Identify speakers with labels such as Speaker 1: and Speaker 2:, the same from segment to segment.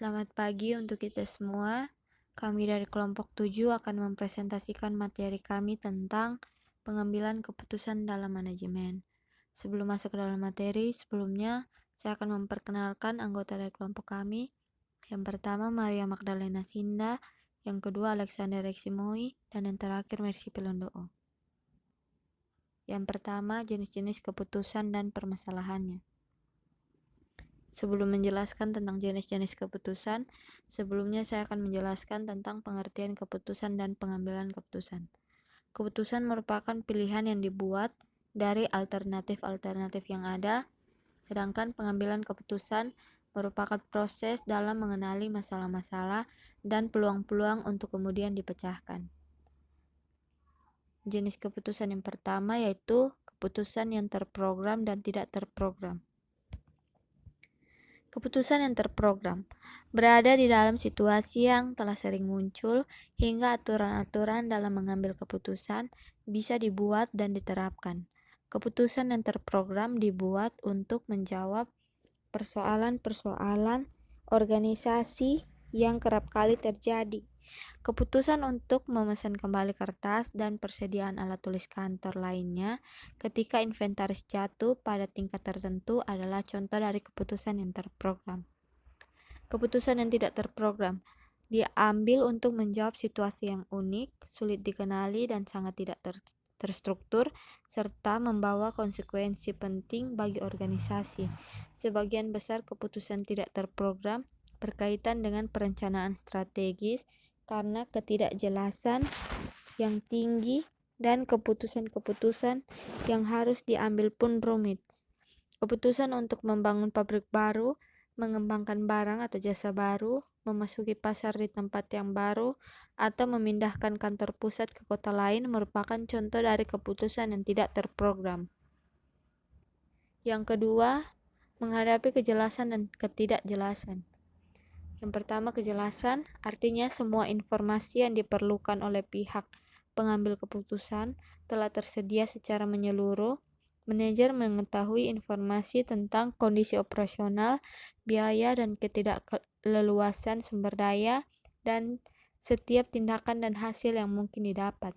Speaker 1: Selamat pagi untuk kita semua. Kami dari kelompok 7 akan mempresentasikan materi kami tentang pengambilan keputusan dalam manajemen. Sebelum masuk ke dalam materi, sebelumnya saya akan memperkenalkan anggota dari kelompok kami. Yang pertama Maria Magdalena Sinda, yang kedua Alexander Reksimoi, dan yang terakhir Mercy Pelondoo. Yang pertama, jenis-jenis keputusan dan permasalahannya. Sebelum menjelaskan tentang jenis-jenis keputusan, sebelumnya saya akan menjelaskan tentang pengertian keputusan dan pengambilan keputusan. Keputusan merupakan pilihan yang dibuat dari alternatif-alternatif yang ada, sedangkan pengambilan keputusan merupakan proses dalam mengenali masalah-masalah dan peluang-peluang untuk kemudian dipecahkan. Jenis keputusan yang pertama yaitu keputusan yang terprogram dan tidak terprogram. Keputusan yang terprogram berada di dalam situasi yang telah sering muncul hingga aturan-aturan dalam mengambil keputusan bisa dibuat dan diterapkan. Keputusan yang terprogram dibuat untuk menjawab persoalan-persoalan organisasi yang kerap kali terjadi. Keputusan untuk memesan kembali kertas dan persediaan alat tulis kantor lainnya ketika inventaris jatuh pada tingkat tertentu adalah contoh dari keputusan yang terprogram. Keputusan yang tidak terprogram diambil untuk menjawab situasi yang unik, sulit dikenali, dan sangat tidak terstruktur, serta membawa konsekuensi penting bagi organisasi. Sebagian besar keputusan tidak terprogram berkaitan dengan perencanaan strategis karena ketidakjelasan yang tinggi dan keputusan-keputusan yang harus diambil pun rumit. Keputusan untuk membangun pabrik baru, mengembangkan barang atau jasa baru, memasuki pasar di tempat yang baru, atau memindahkan kantor pusat ke kota lain merupakan contoh dari keputusan yang tidak terprogram. Yang kedua, menghadapi kejelasan dan ketidakjelasan. Yang pertama, kejelasan, artinya semua informasi yang diperlukan oleh pihak pengambil keputusan telah tersedia secara menyeluruh. Manajer mengetahui informasi tentang kondisi operasional, biaya, dan ketidakleluasan sumber daya, dan setiap tindakan dan hasil yang mungkin didapat.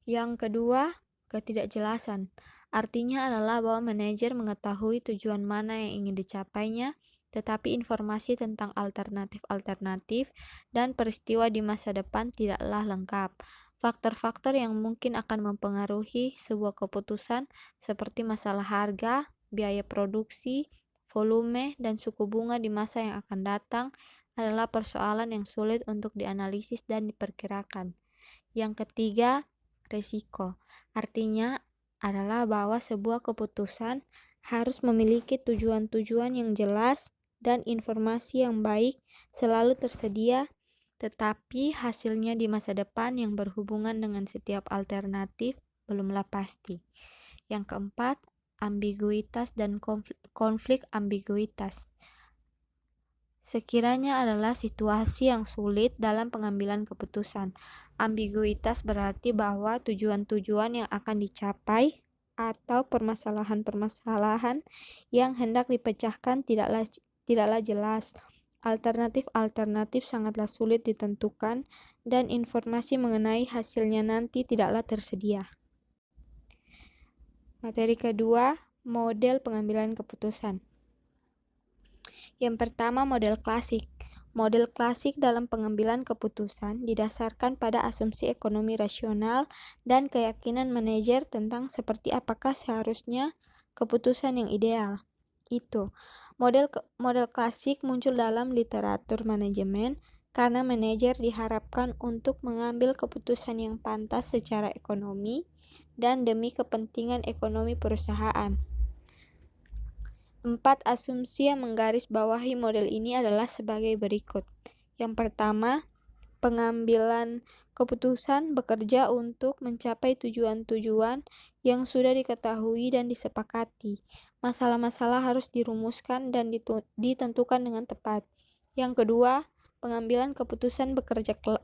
Speaker 1: Yang kedua, ketidakjelasan. Artinya adalah bahwa manajer mengetahui tujuan mana yang ingin dicapainya, tetapi informasi tentang alternatif-alternatif dan peristiwa di masa depan tidaklah lengkap. Faktor-faktor yang mungkin akan mempengaruhi sebuah keputusan seperti masalah harga, biaya produksi, volume, dan suku bunga di masa yang akan datang adalah persoalan yang sulit untuk dianalisis dan diperkirakan. Yang ketiga, resiko. Artinya adalah bahwa sebuah keputusan harus memiliki tujuan-tujuan yang jelas dan informasi yang baik selalu tersedia, tetapi hasilnya di masa depan yang berhubungan dengan setiap alternatif belumlah pasti. Yang keempat, ambiguitas dan konflik ambiguitas. Sekiranya adalah situasi yang sulit dalam pengambilan keputusan. Ambiguitas berarti bahwa tujuan-tujuan yang akan dicapai atau permasalahan-permasalahan yang hendak dipecahkan tidaklah jelas. Alternatif-alternatif sangatlah sulit ditentukan dan informasi mengenai hasilnya nanti tidaklah tersedia. Materi kedua, model pengambilan keputusan. Yang pertama, model klasik. Model klasik dalam pengambilan keputusan didasarkan pada asumsi ekonomi rasional dan keyakinan manajer tentang seperti apakah seharusnya keputusan yang ideal. Model klasik muncul dalam literatur manajemen karena manajer diharapkan untuk mengambil keputusan yang pantas secara ekonomi dan demi kepentingan ekonomi perusahaan. 4 asumsi yang menggarisbawahi model ini adalah sebagai berikut. Yang pertama, pengambilan keputusan bekerja untuk mencapai tujuan-tujuan yang sudah diketahui dan disepakati. Masalah-masalah harus dirumuskan dan ditentukan dengan tepat. Yang kedua, pengambilan keputusan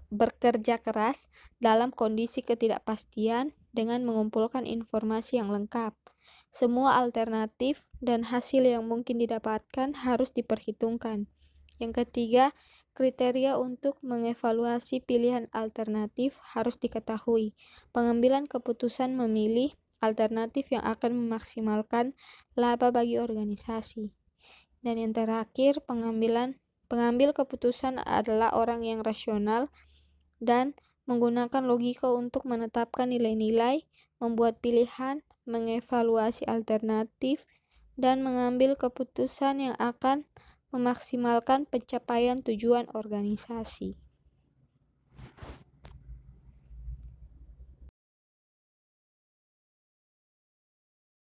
Speaker 1: bekerja keras dalam kondisi ketidakpastian dengan mengumpulkan informasi yang lengkap. Semua alternatif dan hasil yang mungkin didapatkan harus diperhitungkan. Yang ketiga, kriteria untuk mengevaluasi pilihan alternatif harus diketahui. Pengambilan keputusan memilih alternatif yang akan memaksimalkan laba bagi organisasi. Dan yang terakhir, pengambil keputusan adalah orang yang rasional dan menggunakan logika untuk menetapkan nilai-nilai, membuat pilihan, mengevaluasi alternatif, dan mengambil keputusan yang akan memaksimalkan pencapaian tujuan organisasi.